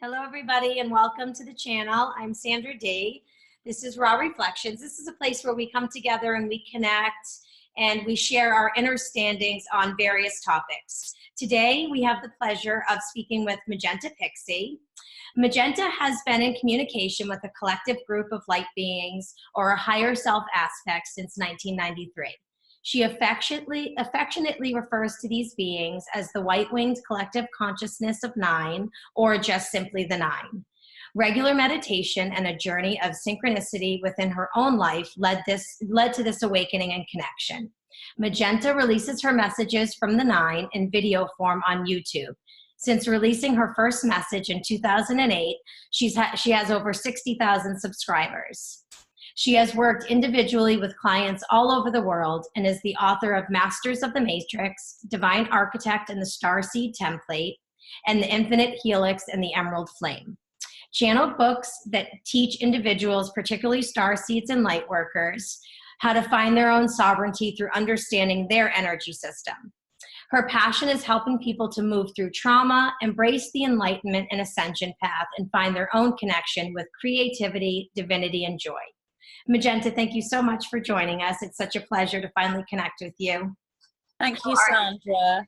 Hello, everybody, and welcome to the channel. I'm Sandra Dee. This is Raw Reflections. This is a place where we come together and we connect and we share our understandings on various topics. Today, we have the pleasure of speaking with Magenta Pixie. Magenta has been in communication with a collective group of light beings or a higher self aspect since 1993. She affectionately refers to these beings as the white-winged collective consciousness of nine, or just simply the nine. Regular meditation and a journey of synchronicity within her own life led to this awakening and connection. Magenta releases her messages from the nine in video form on YouTube. Since releasing her first message in 2008, she has over 60,000 subscribers. She has worked individually with clients all over the world and is the author of Masters of the Matrix, Divine Architect and the Starseed Template, and The Infinite Helix and the Emerald Flame. Channeled books that teach individuals, particularly starseeds and light workers, how to find their own sovereignty through understanding their energy system. Her passion is helping people to move through trauma, embrace the enlightenment and ascension path, and find their own connection with creativity, divinity, and joy. Magenta, thank you so much for joining us. It's such a pleasure to finally connect with you. Thank you, Sandra.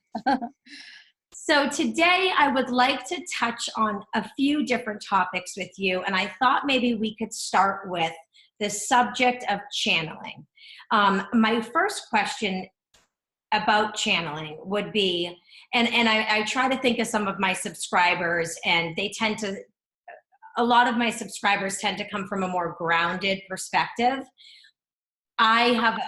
So today I would like to touch on a few different topics with you, and I thought maybe we could start with the subject of channeling. My first question about channeling would be, and I try to think of some of my subscribers, and a lot of my subscribers tend to come from a more grounded perspective. I have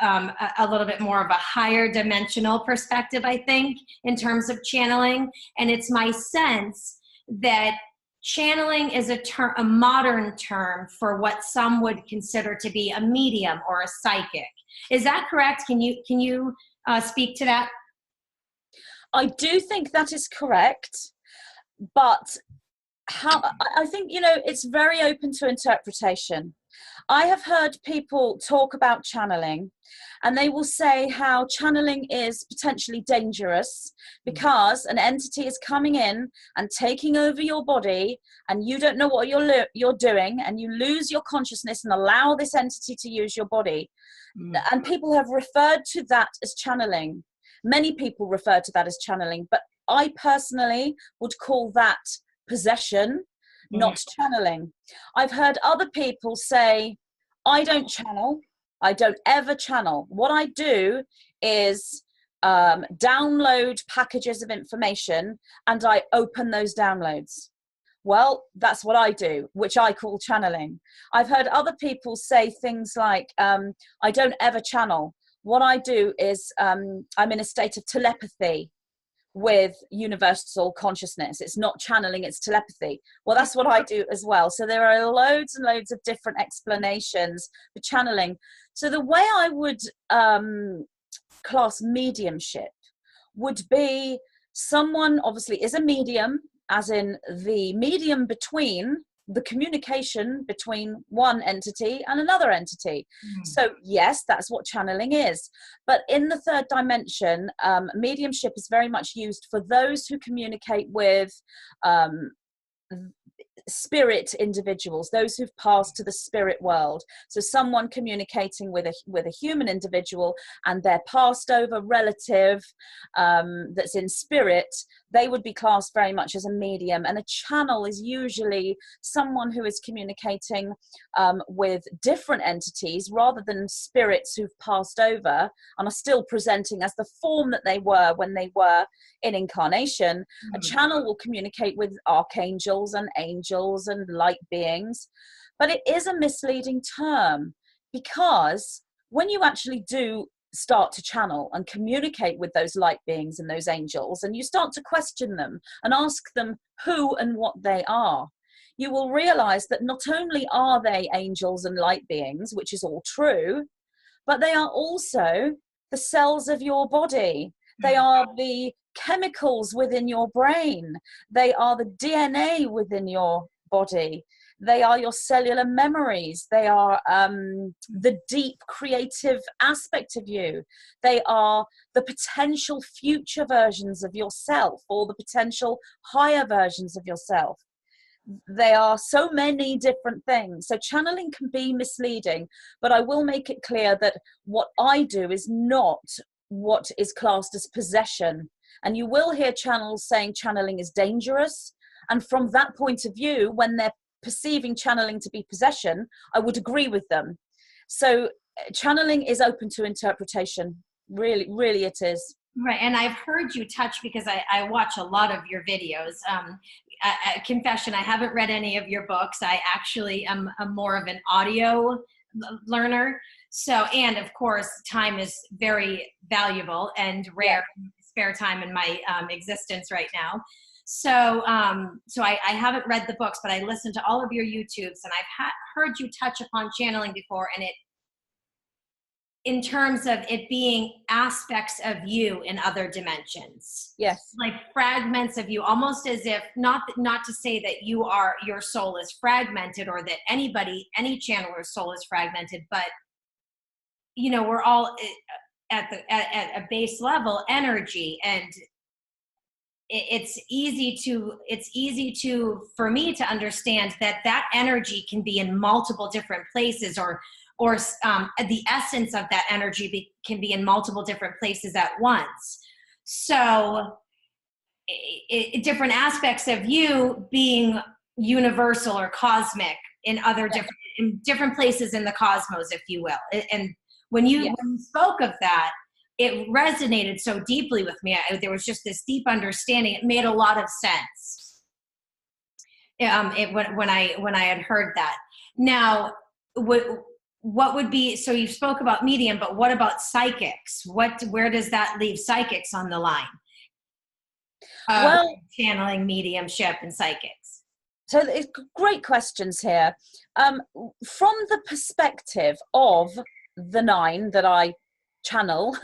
a little bit more of a higher dimensional perspective, I think, in terms of channeling. And it's my sense that channeling is a modern term for what some would consider to be a medium or a psychic. Is that correct? Can you speak to that? I do think that is correct, but I think, it's very open to interpretation. I have heard people talk about channeling, and they will say how channeling is potentially dangerous because an entity is coming in and taking over your body, and you don't know what you're doing, and you lose your consciousness and allow this entity to use your body. And people have referred to that as channeling. Many people refer to that as channeling, but I personally would call that possession, not channeling. I've heard other people say, I don't channel. I don't ever channel. What I do is download packages of information and I open those downloads. Well, that's what I do, which I call channeling. I've heard other people say things like, I don't ever channel. What I do is I'm in a state of telepathy with universal consciousness. It's not channeling, it's telepathy. Well, that's what I do as well. So there are loads and loads of different explanations for channeling. So the way I would class mediumship would be someone obviously is a medium, as in the medium between the communication between one entity and another entity. So yes, that's what channeling is. But in the third dimension, mediumship is very much used for those who communicate with spirit individuals, those who've passed to the spirit world. So someone communicating with a human individual and their passed over relative that's in spirit, they would be classed very much as a medium. And a channel is usually someone who is communicating with different entities rather than spirits who've passed over and are still presenting as the form that they were when they were in incarnation. A channel will communicate with archangels and angels and light beings, but it is a misleading term because when you actually do start to channel and communicate with those light beings and those angels, and you start to question them and ask them who and what they are, you will realize that not only are they angels and light beings, which is all true, but they are also the cells of your body. They are the chemicals within your brain. They are the DNA within your body. They are your cellular memories. They are the deep creative aspect of you. They are the potential future versions of yourself or the potential higher versions of yourself. they are so many different things. So channeling can be misleading, but I will make it clear that what I do is not what is classed as possession. And you will hear channels saying channeling is dangerous. And from that point of view, when they're perceiving channeling to be possession, I would agree with them. So channeling is open to interpretation. Really, really it is. Right. And I've heard you touch, because I watch a lot of your videos. Confession, I haven't read any of your books. I actually am more of an audio learner. So, and of course, time is very valuable and rare, spare time in my existence right now. So, I haven't read the books, but I listened to all of your YouTubes, and I've heard you touch upon channeling before, and in terms of it being aspects of you in other dimensions. Yes. Like fragments of you, almost as if, not to say that your soul is fragmented, or that any channeler's soul is fragmented, but we're all at a base level energy, and it's easy for me to understand that energy can be in multiple different places, or the essence of that energy can be in multiple different places at once. So different aspects of you being universal or cosmic in different places in the cosmos, if you will. And when you spoke of that, it resonated so deeply with me. There was just this deep understanding. It made a lot of sense when I had heard that. Now, what would be, so you spoke about medium, but what about psychics? Where does that leave psychics on the line? Well, channeling, mediumship, and psychics. So it's great questions here. From the perspective of the 9 that I channel,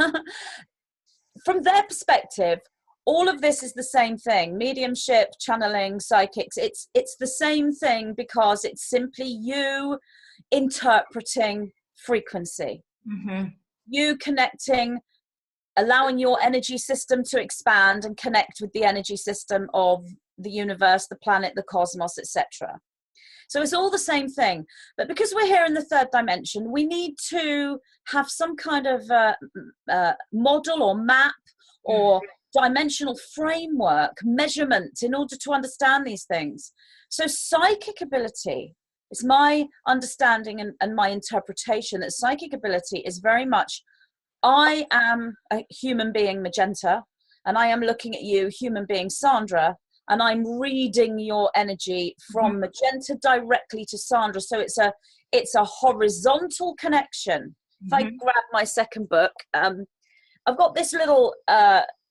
from their perspective, all of this is the same thing. Mediumship, channeling, psychics, it's the same thing, because it's simply you interpreting frequency. Mm-hmm. You connecting, allowing your energy system to expand and connect with the energy system of the universe, the planet, the cosmos, etc. So it's all the same thing. But because we're here in the 3rd dimension, we need to have some kind of model or map or dimensional framework, measurement, in order to understand these things. So psychic ability, it's my understanding and my interpretation that psychic ability is very much, I am a human being, Magenta, and I am looking at you, human being, Sandra, and I'm reading your energy from Magenta directly to Sandra. So it's a horizontal connection. If I grab my second book, I've got this little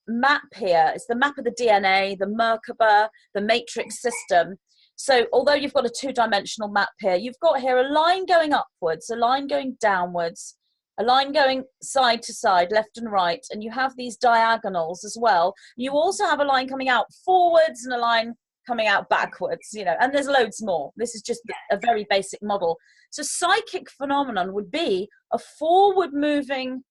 map here. It's the map of the DNA, the Merkaba, the matrix system. So although you've got a 2-dimensional map here, you've got here a line going upwards, a line going downwards, a line going side to side, left and right, and you have these diagonals as well. You also have a line coming out forwards and a line coming out backwards, and there's loads more. This is just a very basic model. So psychic phenomenon would be a forward moving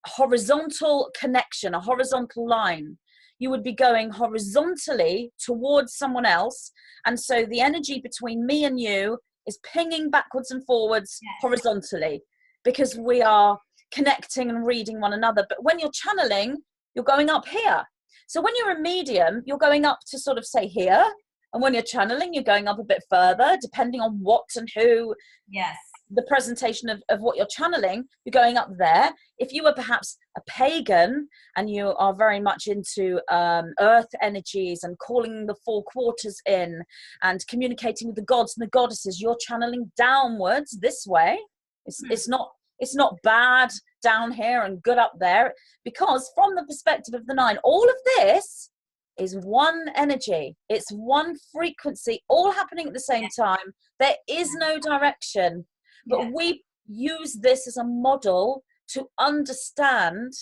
horizontal connection, a horizontal line. You would be going horizontally towards someone else, and so the energy between me and you is pinging backwards and forwards horizontally, because we are connecting and reading one another. But when you're channeling, you're going up here. So when you're a medium, you're going up to sort of say here, and when you're channeling, you're going up a bit further, depending on what and who. Yes. The presentation of what you're channeling, you're going up there. If you were perhaps a pagan and you are very much into earth energies and calling the 4 quarters in and communicating with the gods and the goddesses, you're channeling downwards this way. It's not bad down here and good up there, because from the perspective of the 9, all of this is one energy. It's one frequency, all happening at the same time. There is no direction. But we use this as a model to understand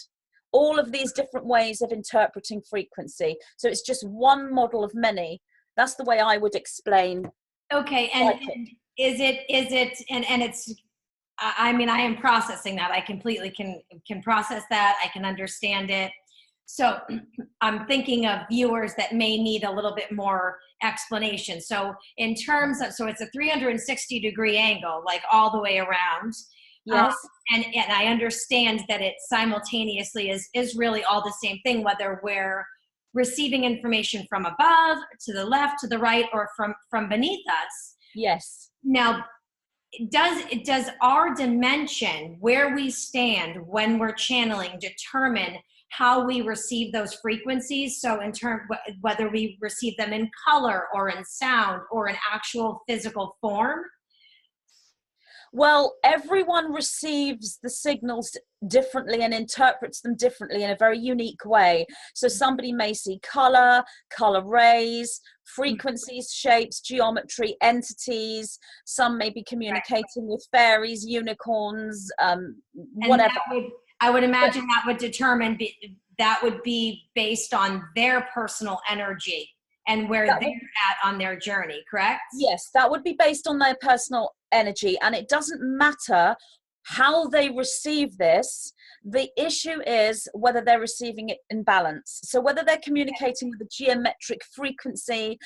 all of these different ways of interpreting frequency. So it's just one model of many. That's the way I would explain. Okay, and is it, and it's, I mean, I am processing that. I completely can process that. I can understand it. So I'm thinking of viewers that may need a little bit more explanation. So in terms of, so it's a 360-degree angle, like all the way around. Yes. And I understand that it simultaneously is really all the same thing, whether we're receiving information from above, to the left, to the right, or from beneath us. Yes. Now, does our dimension, where we stand when we're channeling, determine how we receive those frequencies? So in terms, whether we receive them in color or in sound or in actual physical form? Well, everyone receives the signals differently and interprets them differently in a very unique way. So somebody may see color rays, frequencies, shapes, geometry, entities. Some may be communicating with fairies, unicorns, whatever. I would imagine that would determine, that would be based on their personal energy and where they're at on their journey, correct? Yes, that would be based on their personal energy, and it doesn't matter how they receive this. The issue is whether they're receiving it in balance. So whether they're communicating with a geometric frequency,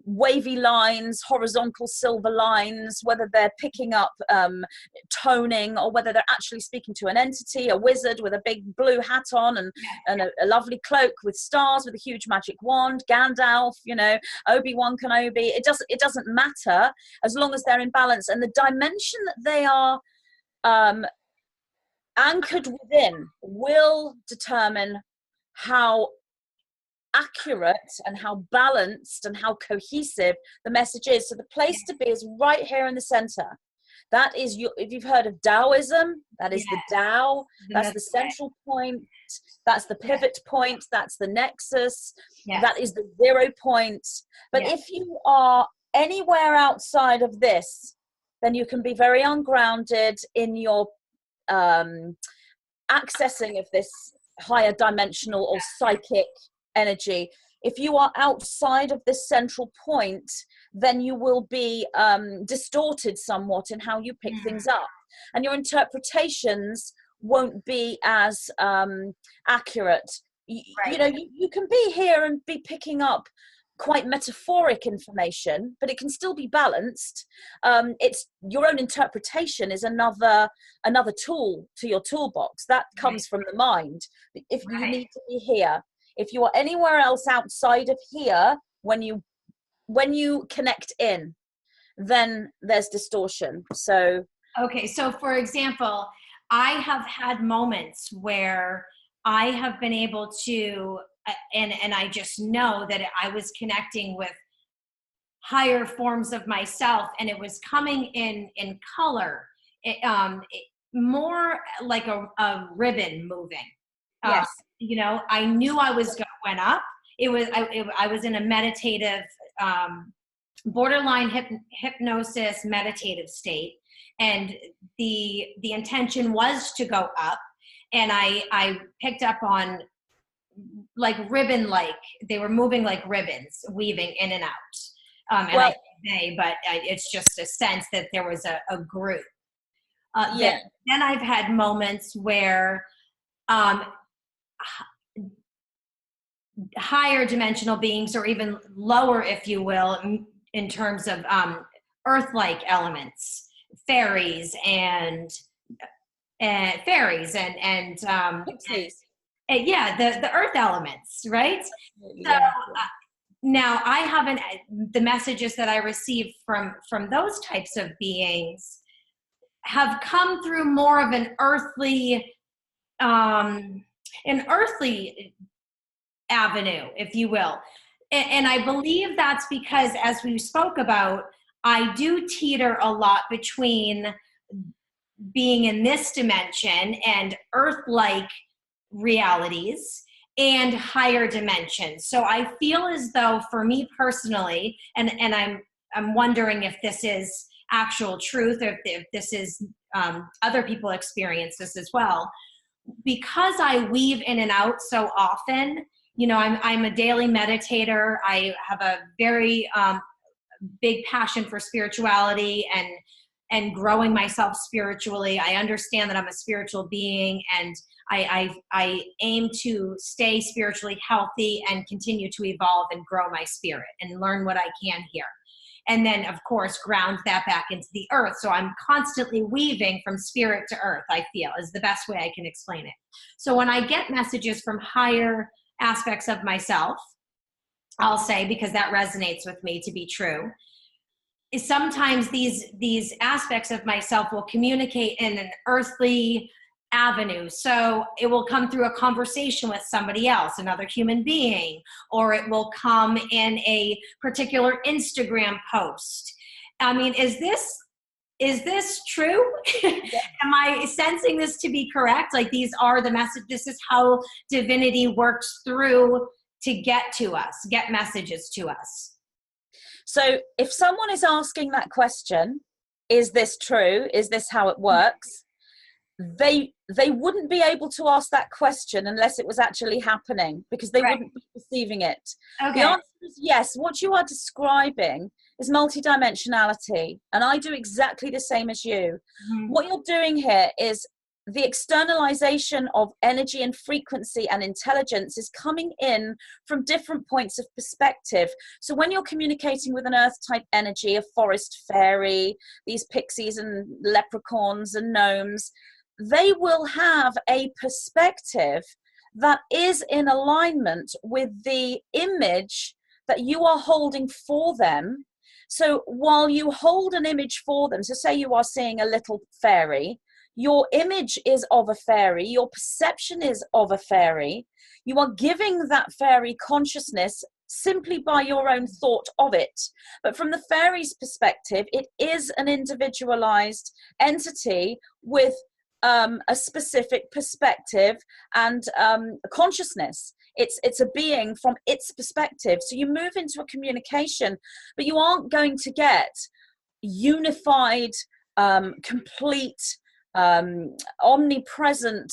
wavy lines, horizontal silver lines, whether they're picking up toning, or whether they're actually speaking to an entity, a wizard with a big blue hat on and a lovely cloak with stars with a huge magic wand, Gandalf, you know, Obi-Wan Kenobi. It doesn't matter as long as they're in balance, and the dimension that they are anchored within will determine how accurate and how balanced and how cohesive the message is. So the place to be is right here in the center. That is, if you've heard of Taoism, that is the Tao. That's the central point. That's the pivot point. That's the nexus. That is the 0 point. But if you are anywhere outside of this, then you can be very ungrounded in your accessing of this higher dimensional or psychic energy. If you are outside of this central point, then you will be distorted somewhat in how you pick things up, and your interpretations won't be as accurate. You know, you can be here and be picking up quite metaphoric information, but it can still be balanced. It's your own interpretation is another tool to your toolbox that comes from the mind. If you need to be here, if you are anywhere else outside of here, when you connect in, then there's distortion. So okay, so for example, I have had moments where I have been able to, and I just know that I was connecting with higher forms of myself, and it was coming in color, more like a ribbon moving. Yes. You know, I knew I was went up. I was in a meditative, borderline hypnosis meditative state, and the intention was to go up, and I picked up on like ribbon, like they were moving like ribbons, weaving in and out. But it's just a sense that there was a group. Then I've had moments where higher dimensional beings, or even lower, if you will, in terms of earth-like elements, fairies and pixies. The earth elements, right? So now I haven't, the messages that I received from those types of beings have come through more of an earthly avenue, if you will. And I believe that's because, as we spoke about, I do teeter a lot between being in this dimension and earth-like realities and higher dimensions. So I feel as though, for me personally, and I'm wondering if this is actual truth, or if this is other people experience this as well, because I weave in and out so often. You know, I'm a daily meditator. I have a very big passion for spirituality, and and growing myself spiritually. I understand that I'm a spiritual being, and I aim to stay spiritually healthy and continue to evolve and grow my spirit and learn what I can here. And then, of course, ground that back into the earth. So I'm constantly weaving from spirit to earth, I feel, is the best way I can explain it. So when I get messages from higher aspects of myself, I'll say, because that resonates with me to be true, is sometimes these aspects of myself will communicate in an earthly avenue. So it will come through a conversation with somebody else, another human being, or it will come in a particular Instagram post. I mean, is this true? Am I sensing this to be correct? Like, these are the message, this is how divinity works through to get to us, get messages to us. So if someone is asking that question, is this true? Is this how it works? They wouldn't be able to ask that question unless it was actually happening, because they wouldn't be receiving it. Okay. The answer is yes. What you are describing is multidimensionality, and I do exactly the same as you. Mm-hmm. What you're doing here is the externalization of energy and frequency and intelligence is coming in from different points of perspective. So when you're communicating with an earth type energy, a forest fairy, these pixies and leprechauns and gnomes, they will have a perspective that is in alignment with the image that you are holding for them. So while you hold an image for them, so say you are seeing a little fairy, your image is of a fairy, your perception is of a fairy, you are giving that fairy consciousness simply by your own thought of it. But from the fairy's perspective, it is an individualized entity with a specific perspective and consciousness. It's a being from its perspective. So you move into a communication, but you aren't going to get unified, complete, omnipresent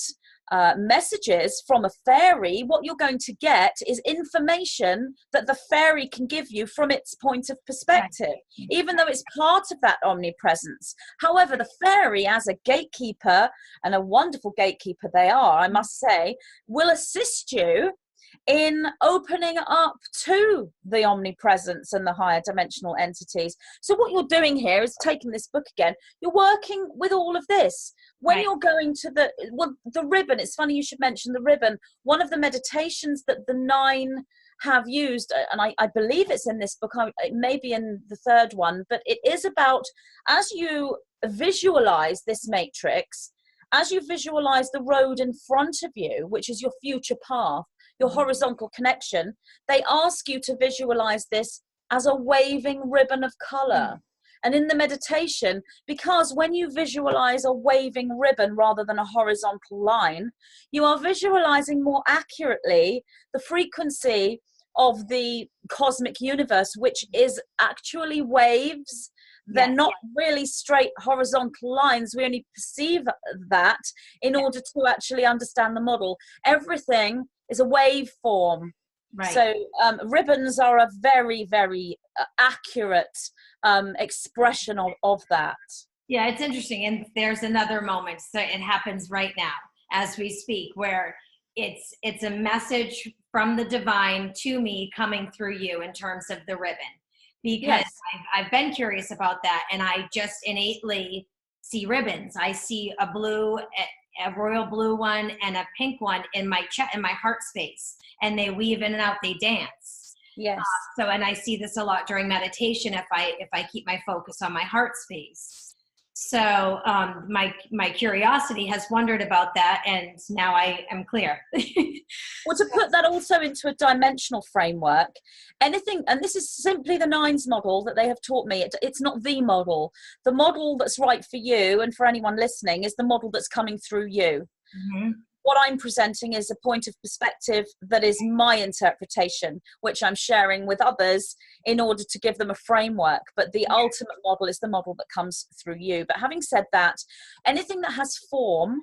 messages from a fairy. What you're going to get is information that the fairy can give you from its point of perspective, even though it's part of that omnipresence. However, the fairy, as a gatekeeper, and a wonderful gatekeeper they are, I must say, will assist you in opening up to the omnipresence and the higher dimensional entities. So what you're doing here is taking this book again, you're working with all of this. When you're going to the ribbon, it's funny you should mention the ribbon. One of the meditations that the 9 have used, and I believe it's in this book, it may be in the 3rd one, but it is about, as you visualize this matrix, as you visualize the road in front of you, which is your future path, your horizontal connection, they ask you to visualize this as a waving ribbon of color. And in the meditation, because when you visualize a waving ribbon rather than a horizontal line, you are visualizing more accurately the frequency of the cosmic universe, which is actually waves. They're not really straight horizontal lines. We only perceive that in order to actually understand the model. Everything is a waveform. Right. So ribbons are a very, very accurate expression of that. Yeah, it's interesting. And there's another moment. So it happens right now as we speak, where it's a message from the divine to me coming through you in terms of the ribbon. Because I've been curious about that, and I just innately see ribbons. I see a blue, a royal blue one, and a pink one in my in my heart space, and they weave in and out. They dance. Yes. So, and I see this a lot during meditation if I keep my focus on my heart space. So my curiosity has wondered about that, and now I am clear. Well, to put that also into a dimensional framework, anything, and this is simply the 9's model that they have taught me, it's not the model. The model that's right for you and for anyone listening is the model that's coming through you. Mm-hmm. What I'm presenting is a point of perspective that is my interpretation, which I'm sharing with others in order to give them a framework. But the ultimate model is the model that comes through you. But having said that, anything that has form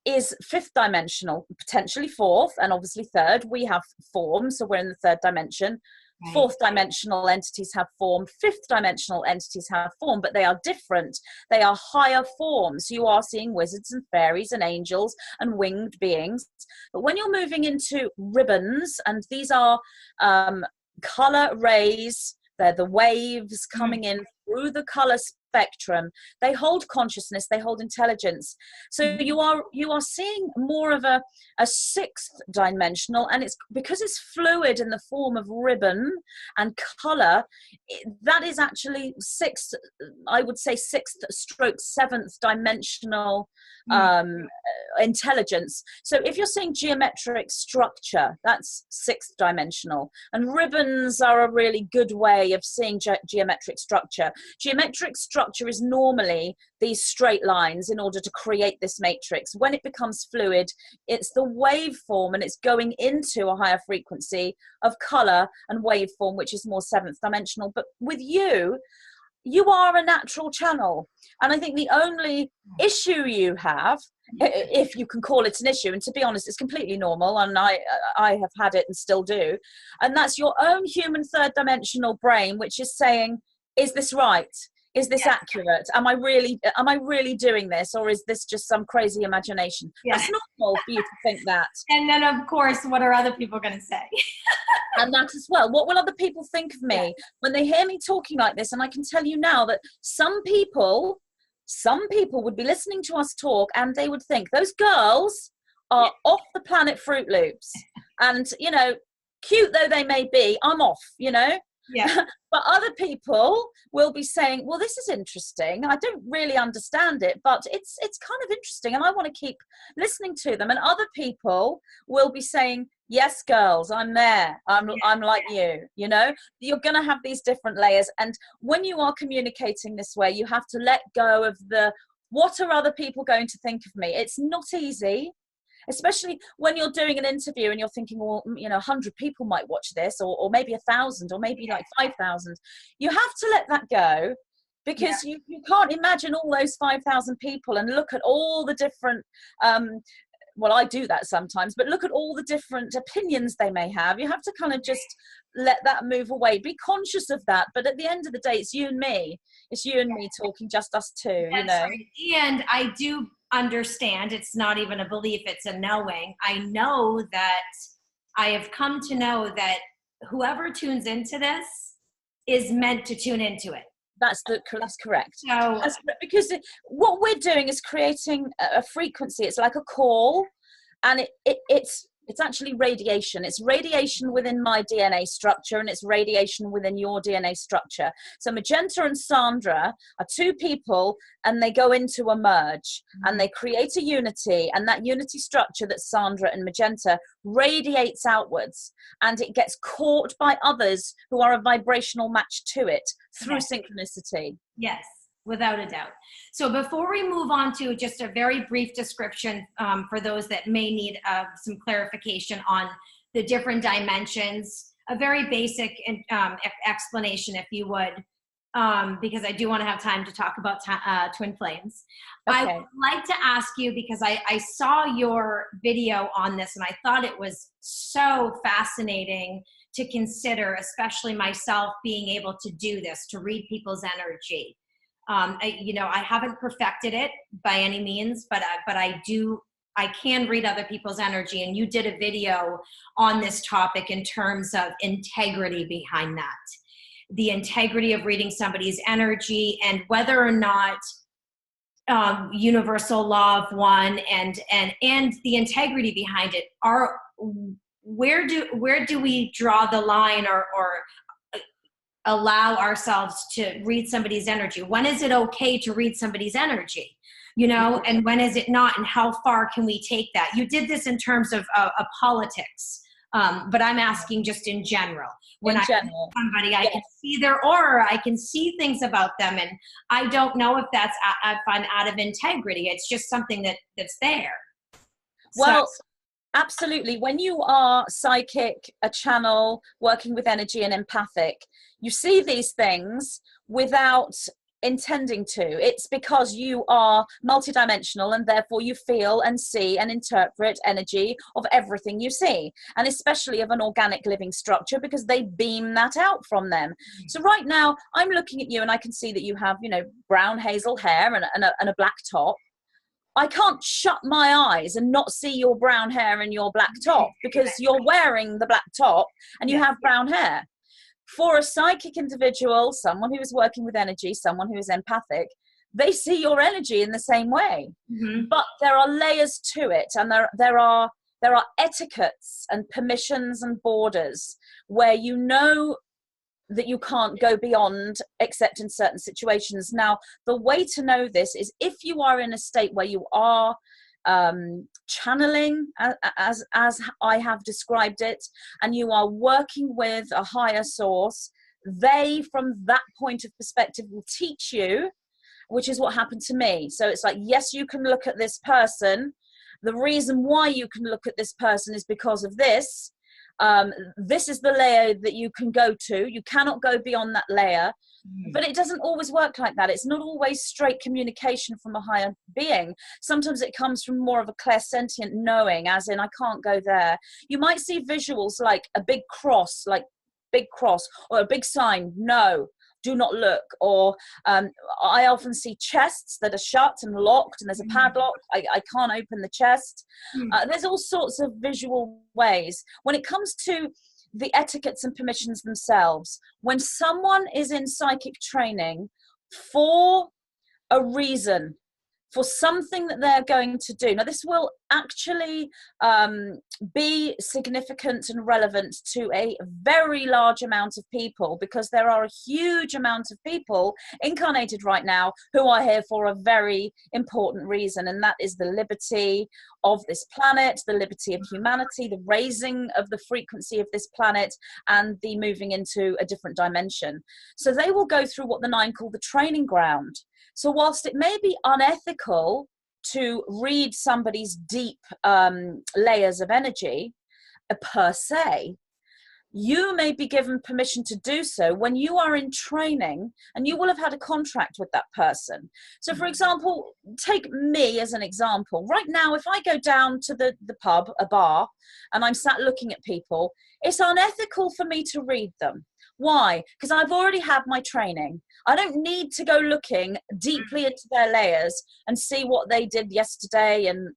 is 5th dimensional, potentially 4th, and obviously 3rd. We have form, so we're in the 3rd dimension. Right. Fourth dimensional entities have form, fifth dimensional entities have form, but they are different. They are higher forms. You are seeing wizards and fairies and angels and winged beings. But when you're moving into ribbons, and these are color rays, they're the waves coming in through the color spectrum. They hold consciousness, they hold intelligence. So you are seeing more of a sixth dimensional, and it's because it's fluid in the form of ribbon and color. That is actually sixth, I would say sixth stroke seventh dimensional intelligence. So if you're saying geometric structure, that's sixth dimensional, and ribbons are a really good way of seeing geometric structure. Geometric structure is normally these straight lines in order to create this matrix. When it becomes fluid, it's the waveform, and it's going into a higher frequency of color and waveform, which is more seventh dimensional. But with you are a natural channel, and I think the only issue you have, if you can call it an issue, and to be honest, it's completely normal, and I have had it and still do, and that's your own human third dimensional brain, which is saying, is this right? Is this accurate? Am I really doing this, or is this just some crazy imagination? It's normal for you to think that. And then, of course, what are other people going to say? And that as well. What will other people think of me when they hear me talking like this? And I can tell you now that some people would be listening to us talk, and they would think those girls are off the planet Fruit Loops. And, you know, cute though they may be, I'm off, you know. Yeah. But other people will be saying, well, this is interesting. I don't really understand it, but it's kind of interesting, and I want to keep listening to them. And other people will be saying, yes, girls, I'm there. I'm like you, you know. You're going to have these different layers. And when you are communicating this way, you have to let go of the, what are other people going to think of me? It's not easy. Especially when you're doing an interview and you're thinking, well, you know, 100 people might watch this, or maybe 1,000, or maybe like 5,000. You have to let that go, because you can't imagine all those 5,000 people and look at all the different, well, I do that sometimes, but look at all the different opinions they may have. You have to kind of just let that move away. Be conscious of that. But at the end of the day, it's you and me. It's you and me talking, just us two, you know. Right. And I do understand, it's not even a belief, it's a knowing. I know that I have come to know that whoever tunes into this is meant to tune into it. That's correct. So, because what we're doing is creating a frequency. It's like a call, and it's actually radiation. It's radiation within my DNA structure, and it's radiation within your DNA structure. So Magenta and Sandra are two people, and they go into a merge, and they create a unity, and that unity structure that Sandra and Magenta radiates outwards, and it gets caught by others who are a vibrational match to it through synchronicity. Yes, without a doubt. So before we move on to just a very brief description for those that may need some clarification on the different dimensions, a very basic explanation, if you would, because I do want to have time to talk about twin flames. Okay. I would like to ask you, because I saw your video on this, and I thought it was so fascinating to consider, especially myself being able to do this, to read people's energy. I haven't perfected it by any means, but I can read other people's energy. And you did a video on this topic in terms of integrity behind that. The integrity of reading somebody's energy, and whether or not universal law of one and the integrity behind it are, where do we draw the line or allow ourselves to read somebody's energy? When is it okay to read somebody's energy, you know, and when is it not, and how far can we take that? You did this in terms of politics, but I'm asking just in general. When I meet somebody, I can see their aura, I can see things about them, and I don't know if that's, I find, out of integrity. It's just something that's there. Well, absolutely. When you are psychic, a channel, working with energy and empathic, you see these things without intending to. It's because you are multidimensional, and therefore you feel and see and interpret energy of everything you see, and especially of an organic living structure, because they beam that out from them. So right now I'm looking at you and I can see that you have, you know, brown hazel hair and a black top. I can't shut my eyes and not see your brown hair and your black top, because you're wearing the black top and you have brown hair. For a psychic individual, someone who is working with energy, someone who is empathic, they see your energy in the same way. But there are layers to it, and there are etiquettes and permissions and borders where you know that you can't go beyond except in certain situations. Now, the way to know this is if you are in a state where you are channeling as I have described it, and you are working with a higher source, they from that point of perspective will teach you, which is what happened to me. So it's like, yes, you can look at this person. The reason why you can look at this person is because of this. This is the layer that you can go to. You cannot go beyond that layer. But it doesn't always work like that. It's not always straight communication from a higher being. Sometimes it comes from more of a clairsentient knowing, as in, I can't go there. You might see visuals like a big cross, or a big sign, no, do not look. Or I often see chests that are shut and locked, and there's a padlock. I can't open the chest. There's all sorts of visual ways. When it comes to the etiquettes and permissions themselves, when someone is in psychic training for a reason, for something that they're going to do. Now, this will actually be significant and relevant to a very large amount of people, because there are a huge amount of people incarnated right now who are here for a very important reason, and that is the liberty of this planet, the liberty of humanity, the raising of the frequency of this planet, and the moving into a different dimension. So they will go through what the Nine call the training ground. So whilst it may be unethical to read somebody's deep layers of energy per se, you may be given permission to do so when you are in training, and you will have had a contract with that person. So for example, take me as an example. Right now, if I go down to the pub, a bar, and I'm sat looking at people, it's unethical for me to read them. Why? Because I've already had my training. I don't need to go looking deeply into their layers and see what they did yesterday, and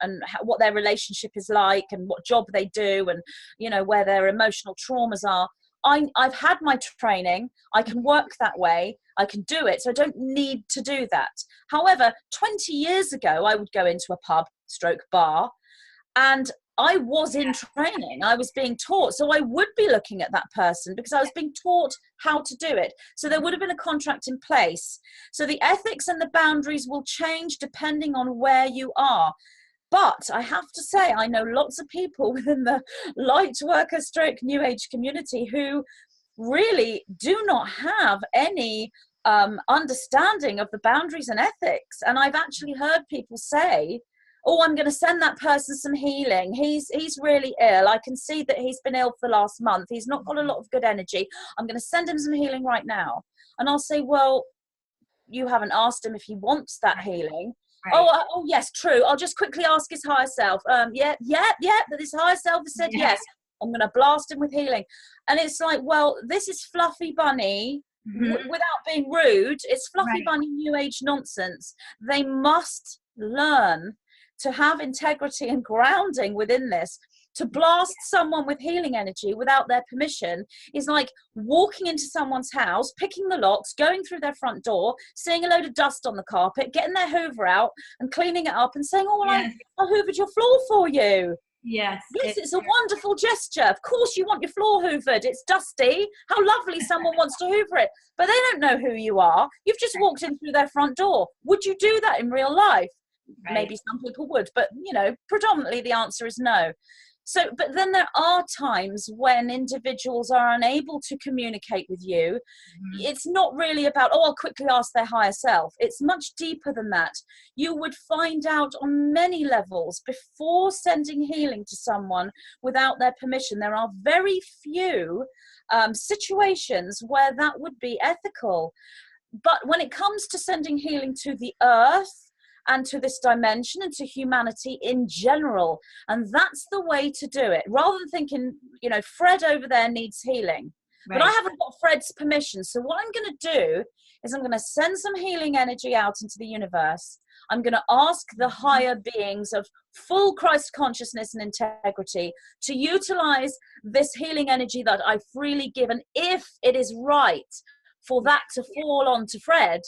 what their relationship is like, and what job they do, and, you know, where their emotional traumas are. I've had my training. I can work that way. I can do it. So I don't need to do that. However, 20 years ago, I would go into a pub / bar, and I was in training. I was being taught. So I would be looking at that person because I was being taught how to do it. So there would have been a contract in place. So the ethics and the boundaries will change depending on where you are. But I have to say, I know lots of people within the light worker / new age community who really do not have any understanding of the boundaries and ethics. And I've actually heard people say, oh, I'm going to send that person some healing. He's really ill. I can see that he's been ill for the last month. He's not got a lot of good energy. I'm going to send him some healing right now. And I'll say, well, you haven't asked him if he wants that healing. Right. Oh, yes, true. I'll just quickly ask his higher self. That his higher self has said yes. I'm going to blast him with healing. And it's like, well, this is fluffy bunny. Without being rude, it's fluffy bunny new age nonsense. They must learn to have integrity and grounding within this. To blast someone with healing energy without their permission is like walking into someone's house, picking the locks, going through their front door, seeing a load of dust on the carpet, getting their hoover out and cleaning it up and saying, oh, well, I hoovered your floor for you. Yes, it's a wonderful gesture. Of course you want your floor hoovered. It's dusty. How lovely someone wants to hoover it. But they don't know who you are. You've just walked in through their front door. Would you do that in real life? Right. Maybe some people would, but, you know, predominantly the answer is no. So, but then there are times when individuals are unable to communicate with you. It's not really about, oh, I'll quickly ask their higher self. It's much deeper than that. You would find out on many levels before sending healing to someone without their permission. There are very few situations where that would be ethical. but when it comes to sending healing to the earth and to this dimension and to humanity in general, and that's the way to do it, rather than thinking, you know, Fred over there needs healing. Right. But I haven't got Fred's permission. So what I'm going to do is I'm going to send some healing energy out into the universe. I'm going to ask the higher beings of full Christ consciousness and integrity to utilize this healing energy that I've freely given. If it is right for that to fall onto Fred,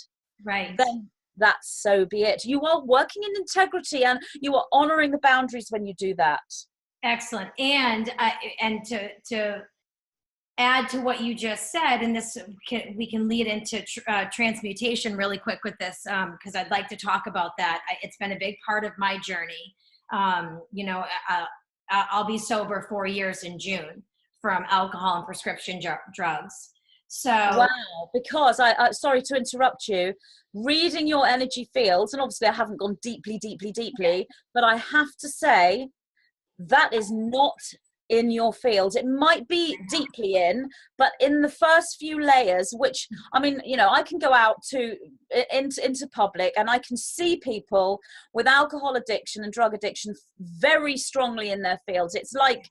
right, then that's so be it. You are working in integrity and you are honoring the boundaries when you do that. Excellent. And to add to what you just said, and this we can lead into transmutation really quick with this, because I'd like to talk about that. It's been a big part of my journey. You know, I'll be sober 4 years in June from alcohol and prescription drugs. So wow, because I sorry to interrupt you, reading your energy fields, and obviously I haven't gone deeply, but I have to say that is not in your field. It might be deeply in, but in the first few layers, which, I mean, you know, I can go out into public and I can see people with alcohol addiction and drug addiction very strongly in their fields. It's like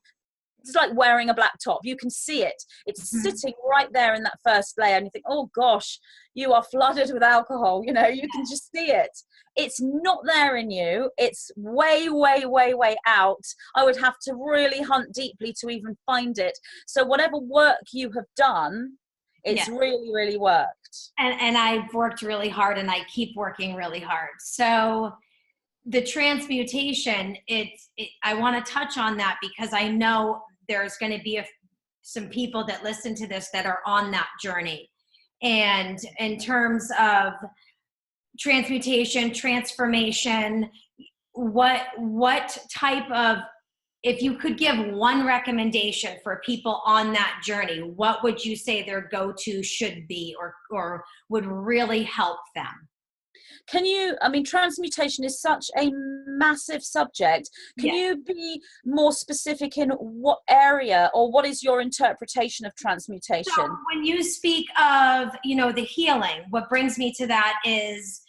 wearing a black top. You can see it. It's sitting right there in that first layer, and you think, oh gosh, you are flooded with alcohol. You know, you can just see it. It's not there in you. It's way, way, way, way out. I would have to really hunt deeply to even find it. So whatever work you have done, it's really, really worked. And I've worked really hard, and I keep working really hard. So the transmutation, I want to touch on that because I know there's going to be some people that listen to this that are on that journey. And in terms of transmutation, transformation, what type of, if you could give one recommendation for people on that journey, what would you say their go-to should be, or would really help them? Can you, I mean, transmutation is such a massive subject. Can you be more specific in what area, or what is your interpretation of transmutation? So when you speak of, you know, the healing, what brings me to that is,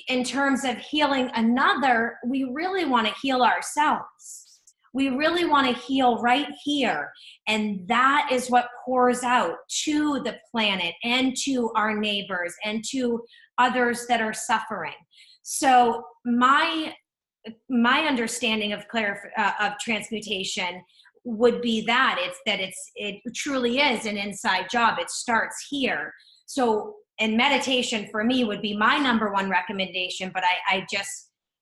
in terms of healing another, we really want to heal ourselves. We really want to heal right here. And that is what pours out to the planet and to our neighbors and to others that are suffering. So my understanding of transmutation would be that it truly is an inside job. It starts here. So, and meditation for me would be my number one recommendation, but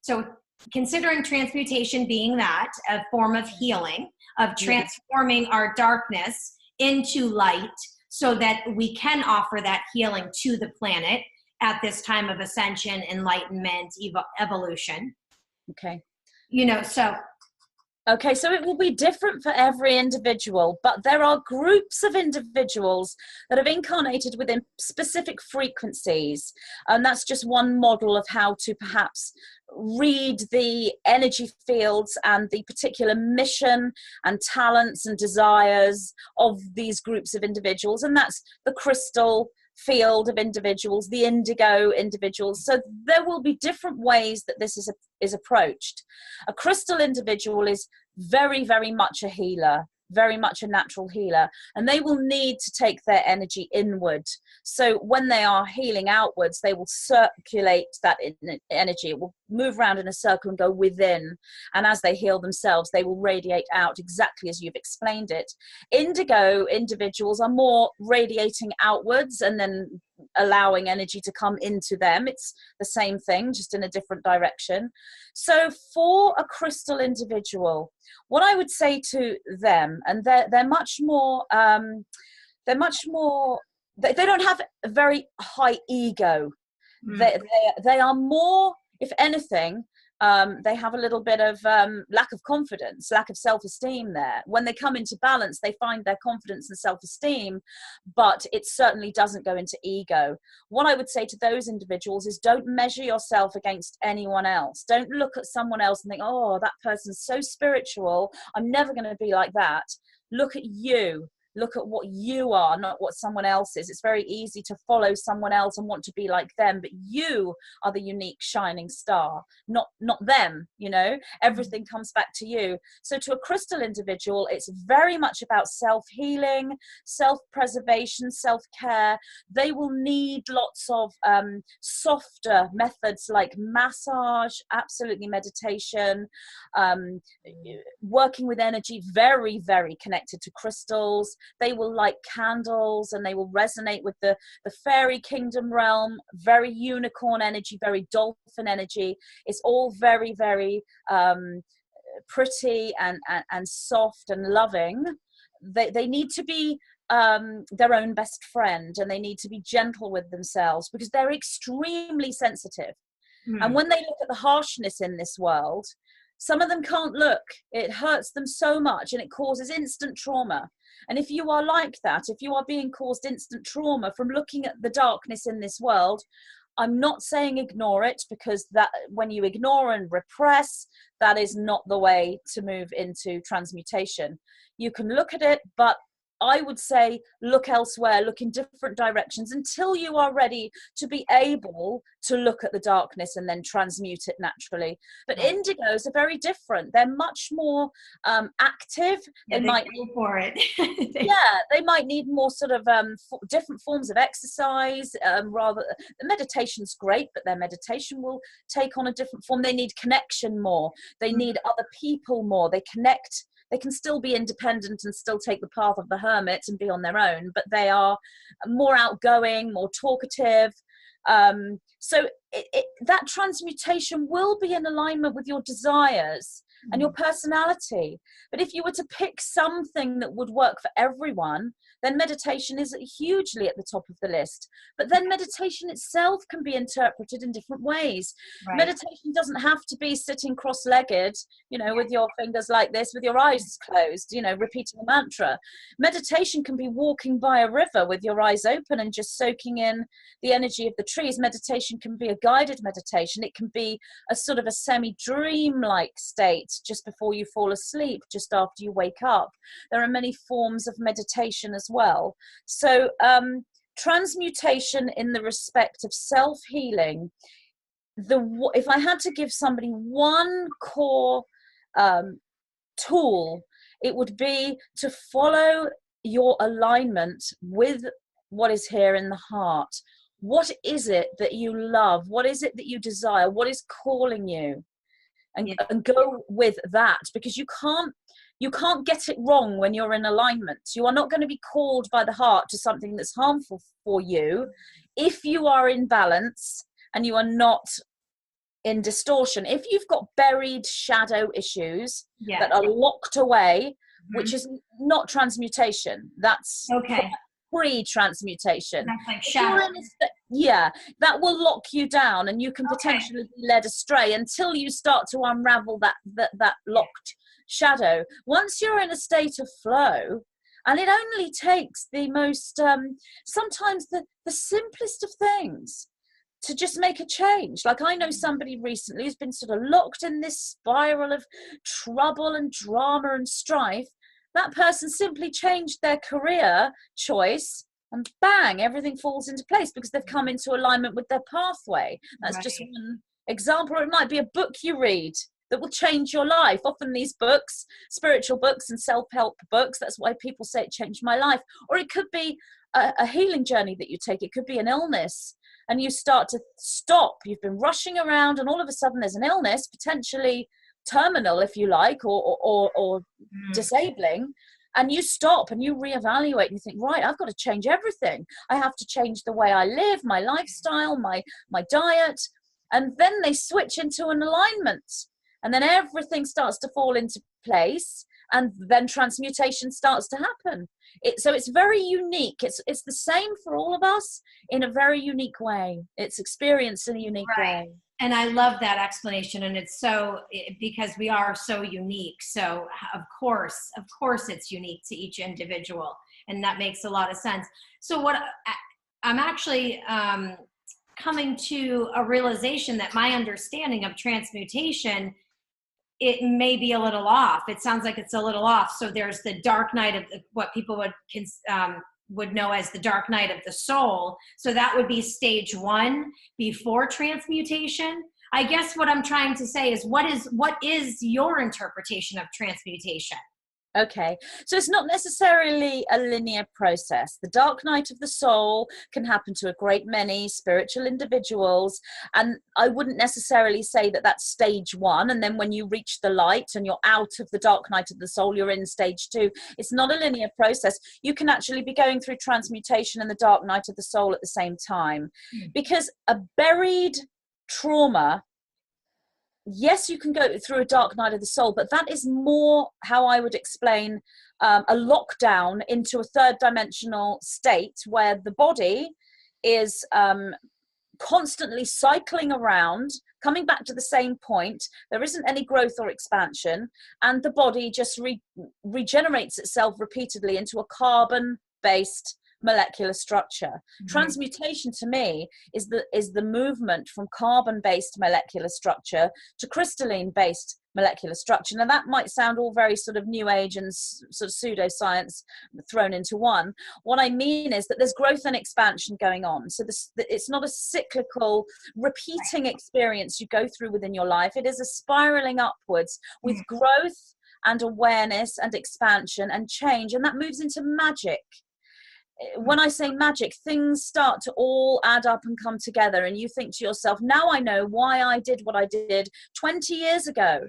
so considering transmutation being that, a form of healing, of transforming our darkness into light so that we can offer that healing to the planet at this time of ascension, enlightenment, evolution. Okay. You know, so. Okay, so it will be different for every individual, but there are groups of individuals that have incarnated within specific frequencies. And that's just one model of how to perhaps read the energy fields and the particular mission and talents and desires of these groups of individuals. And that's the crystal field of individuals, the indigo individuals. So there will be different ways that this is approached. A crystal individual is very, very much a healer, very much a natural healer, and they will need to take their energy inward. So when they are healing outwards, they will circulate that energy. It will move around in a circle and go within, and as they heal themselves, they will radiate out exactly as you've explained it. Indigo individuals are more radiating outwards and then allowing energy to come into them. It's the same thing, just in a different direction. So for a crystal individual, what I would say to them, and they're much more, they don't have a very high ego. They are more, if anything, they have a little bit of lack of confidence, lack of self-esteem there. When they come into balance, they find their confidence and self-esteem, but it certainly doesn't go into ego. What I would say to those individuals is, don't measure yourself against anyone else. Don't look at someone else and think, oh, that person's so spiritual, I'm never going to be like that. Look at you. look at what you are, not what someone else is. It's very easy to follow someone else and want to be like them, but you are the unique shining star, not them, you know. Everything comes back to you. So to a crystal individual, it's very much about self-healing, self-preservation, self-care. They will need lots of softer methods like massage, absolutely meditation, working with energy, very, very connected to crystals. They will light candles and they will resonate with the fairy kingdom realm, very unicorn energy, very dolphin energy. It's all very, very pretty and soft and loving. They need to be their own best friend, and they need to be gentle with themselves because they're extremely sensitive. And when they look at the harshness in this world, some of them can't look. It hurts them so much and it causes instant trauma. And if you are like that, if you are being caused instant trauma from looking at the darkness in this world, I'm not saying ignore it, because that when you ignore and repress, that is not the way to move into transmutation. You can look at it, but I would say look elsewhere, look in different directions until you are ready to be able to look at the darkness and then transmute it naturally. But indigos are very different. They're much more active. Yeah, they might go for it. They might need more sort of different forms of exercise. Rather, the meditation's great, but their meditation will take on a different form. They need connection more. They need other people more. They connect. They can still be independent and still take the path of the hermit and be on their own, but they are more outgoing, more talkative. So that transmutation will be in alignment with your desires and your personality. But if you were to pick something that would work for everyone, then meditation is hugely at the top of the list. But then meditation itself can be interpreted in different ways. Meditation doesn't have to be sitting cross-legged, you know, with your fingers like this, with your eyes closed, you know, repeating a mantra. Meditation can be walking by a river with your eyes open and just soaking in the energy of the trees. Meditation can be a guided meditation. It can be a sort of a semi-dream-like state just before you fall asleep, just after you wake up. There are many forms of meditation as well. So transmutation in the respect of self-healing, if I had to give somebody one core tool, it would be to follow your alignment with what is here in the heart. What is it that you love? What is it that you desire? What is calling you? And go with that, because you can't get it wrong when you're in alignment. You are not going to be called by the heart to something that's harmful for you if you are in balance and you are not in distortion. If you've got buried shadow issues that are locked away, which is not transmutation, that's pre-transmutation. That's like shadow. That will lock you down, and you can potentially be led astray until you start to unravel that locked shadow. Once you're in a state of flow, and it only takes the most sometimes the simplest of things to just make a change. Like, I know somebody recently who's been sort of locked in this spiral of trouble and drama and strife. That person simply changed their career choice, and bang, everything falls into place because they've come into alignment with their pathway. That's just one example. Or it might be a book you read that will change your life. Often these books, spiritual books and self-help books, that's why people say it changed my life. Or it could be a healing journey that you take. It could be an illness, and you start to stop. You've been rushing around, and all of a sudden there's an illness, potentially terminal if you like, or disabling, and you stop and you reevaluate and you think, right, I've got to change everything. I have to change the way I live, my lifestyle, my diet. And then they switch into an alignment, and then everything starts to fall into place, and then transmutation starts to happen. So it's very unique. It's the same for all of us in a very unique way. It's experienced in a unique way. And I love that explanation. And it's because we are so unique. So of course it's unique to each individual. And that makes a lot of sense. So what I'm actually coming to a realization that my understanding of transmutation it may be a little off. It sounds like it's a little off. So there's the dark night of what people would know as the dark night of the soul. So that would be stage 1 before transmutation. I guess what I'm trying to say is what is your interpretation of transmutation? Okay, so it's not necessarily a linear process. The dark night of the soul can happen to a great many spiritual individuals, and I wouldn't necessarily say that that's stage 1, and then when you reach the light and you're out of the dark night of the soul, you're in stage 2. It's not a linear process. You can actually be going through transmutation and the dark night of the soul at the same time, because a buried trauma, yes, you can go through a dark night of the soul, but that is more how I would explain a lockdown into a third dimensional state where the body is constantly cycling around, coming back to the same point. There isn't any growth or expansion, and the body just regenerates itself repeatedly into a carbon-based molecular structure. Transmutation to me is the movement from carbon-based molecular structure to crystalline-based molecular structure. Now that might sound all very sort of new age and sort of pseudoscience thrown into one. What I mean is that there's growth and expansion going on. So it's not a cyclical repeating experience you go through within your life. It is a spiraling upwards with growth and awareness and expansion and change, and that moves into magic. When I say magic, things start to all add up and come together, and you think to yourself, now I know why I did what I did 20 years ago.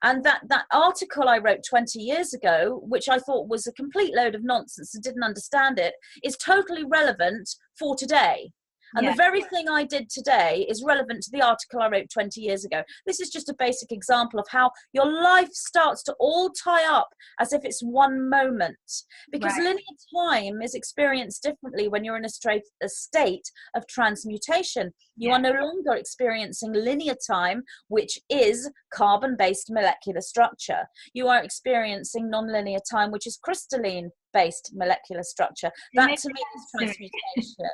And that article I wrote 20 years ago, which I thought was a complete load of nonsense and didn't understand it, is totally relevant for today. And the very thing I did today is relevant to the article I wrote 20 years ago. This is just a basic example of how your life starts to all tie up as if it's one moment. Because linear time is experienced differently when you're in a state of transmutation. You are no longer experiencing linear time, which is carbon-based molecular structure. You are experiencing non-linear time, which is crystalline-based molecular structure. That to me is transmutation.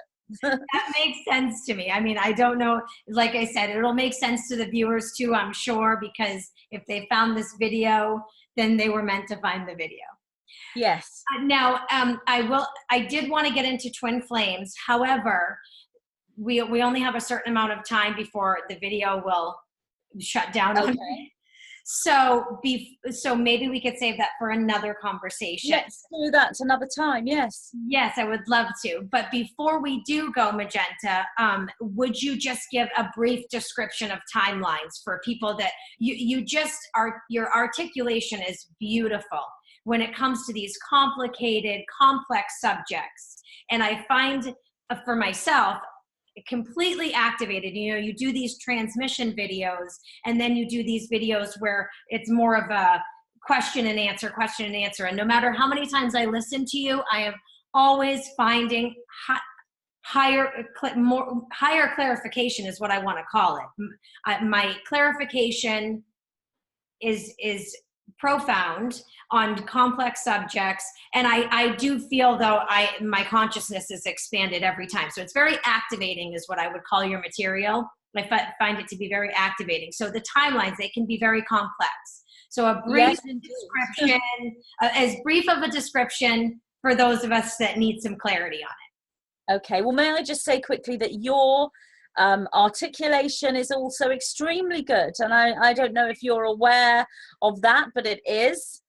That makes sense to me. I mean, I don't know, like I said, it'll make sense to the viewers too, I'm sure, because if they found this video, then they were meant to find the video. Yes. Now, I did want to get into twin flames. However, we only have a certain amount of time before the video will shut down. Okay. So maybe we could save that for another conversation. Let's do that another time. Yes. Yes, I would love to. But before we do go, Magenta, would you just give a brief description of timelines for people that your articulation is beautiful when it comes to these complicated, complex subjects. And I find for myself, completely activated. You know, you do these transmission videos, and then you do these videos where it's more of a question and answer. And no matter how many times I listen to you, I am always finding higher clarification is what I want to call it. My clarification is profound on complex subjects, and I do feel though my consciousness is expanded every time. So it's very activating is what I would call your material. I find it to be very activating. So the timelines, they can be very complex. So a brief description, as brief of a description for those of us that need some clarity on it. Okay, well, may I just say quickly that your articulation is also extremely good, and I don't know if you're aware of that, but it is.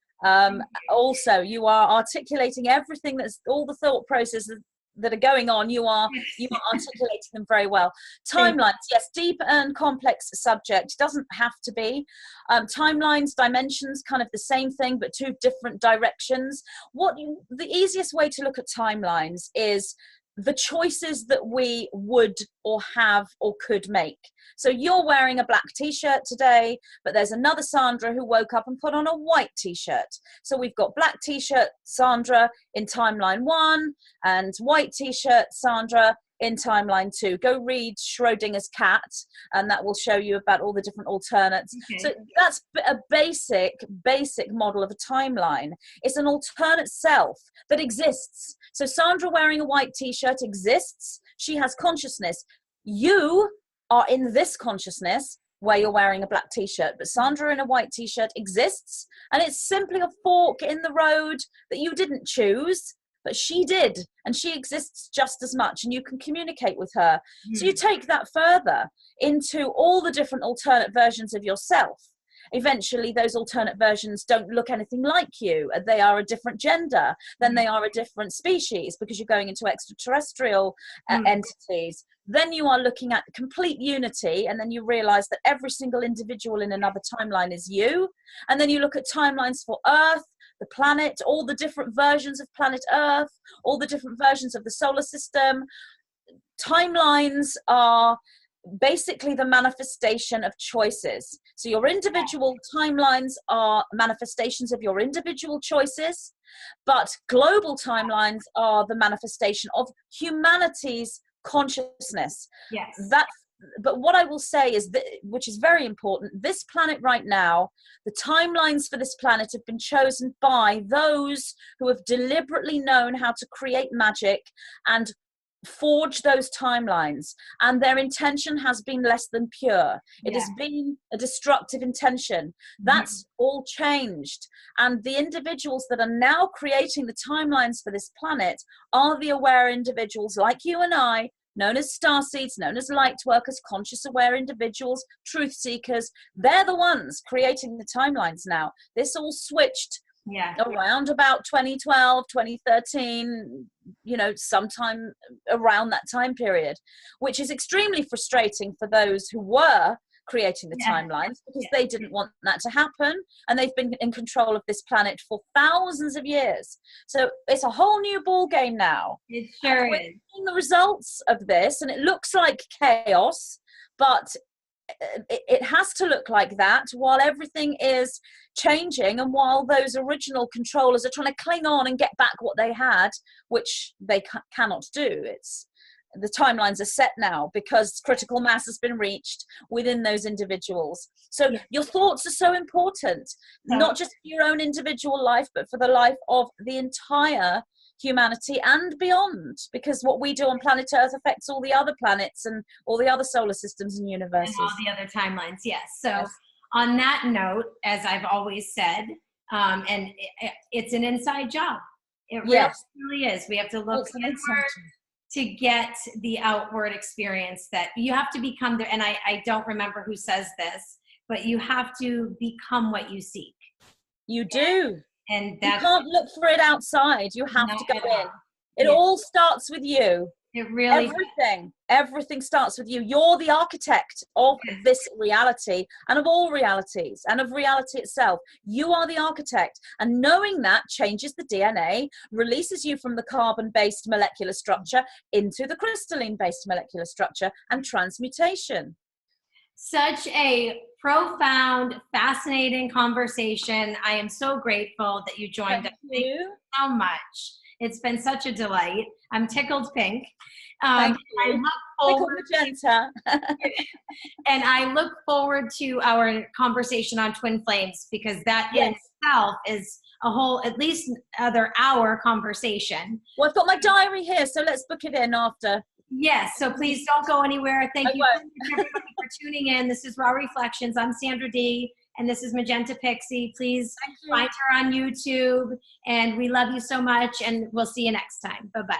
Also, you are articulating everything, that's all the thought processes that are going on. You are articulating them very well. Timelines, yes, deep and complex subject. Doesn't have to be. Timelines, dimensions, kind of the same thing, but two different directions. The easiest way to look at timelines is the choices that we would or have or could make. So you're wearing a black t-shirt today, but there's another Sandra who woke up and put on a white t-shirt. So we've got black t-shirt Sandra in timeline 1 and white t-shirt Sandra in timeline 2. Go read Schrodinger's cat, and that will show you about all the different alternates. Okay. So that's a basic model of a timeline. It's an alternate self that exists. So Sandra wearing a white t-shirt exists. She has consciousness. You are in this consciousness. where you're wearing a black t-shirt, but Sandra in a white t-shirt exists, and it's simply a fork in the road that you didn't choose, but she did, and she exists just as much, and you can communicate with her. So you take that further into all the different alternate versions of yourself. Eventually those alternate versions don't look anything like you. They are a different gender, then they are a different species, because you're going into extraterrestrial entities. Then you are looking at complete unity, and then you realize that every single individual in another timeline is you. And then you look at timelines for Earth, the planet, all the different versions of planet Earth, all the different versions of the solar system. Timelines are basically the manifestation of choices. So your individual timelines are manifestations of your individual choices, but global timelines are the manifestation of humanity's consciousness. Yes. But what I will say is that, which is very important, this planet right now, the timelines for this planet have been chosen by those who have deliberately known how to create magic and forge those timelines, and their intention has been less than pure. It has been a destructive intention. That's all changed, and the individuals that are now creating the timelines for this planet are the aware individuals like you and I, known as starseeds, known as light workers, conscious aware individuals, truth seekers. They're the ones creating the timelines now. This all switched around about 2012, 2013, you know, sometime around that time period, which is extremely frustrating for those who were creating the timelines, because they didn't want that to happen, and they've been in control of this planet for thousands of years. So it's a whole new ball game now. It sure we're is. seeing the results of this, and it looks like chaos, but it has to look like that while everything is changing, and while those original controllers are trying to cling on and get back what they had, which they cannot do. The timelines are set now because critical mass has been reached within those individuals. So your thoughts are so important, not just for your own individual life, but for the life of the entire humanity and beyond, because what we do on planet Earth affects all the other planets and all the other solar systems and universes. And all the other timelines, yes. So on that note, as I've always said, and it's an inside job. It really is. We have to look inward to get the outward experience that you have to become there. And I don't remember who says this, but you have to become what you seek. You do. And you can't look for it outside. You have to go in. It all starts with you. It really everything starts with you. You're the architect of this reality, and of all realities, and of reality itself. You are the architect, and knowing that changes the DNA, releases you from the carbon-based molecular structure into the crystalline-based molecular structure, and transmutation. Such a profound, fascinating conversation. I am so grateful that you joined us. Thank you so much. It's been such a delight. I'm tickled pink. Thank you. I look forward Magenta. And I look forward to our conversation on twin flames, because that in itself is a whole, at least another hour conversation. Well, I've got my diary here, so let's book it in after. Yes, so please don't go anywhere. Thank you everybody for tuning in. This is Raw Reflections. I'm Sandra Dee, and this is Magenta Pixie. Please find her on YouTube, and we love you so much, and we'll see you next time. Bye-bye.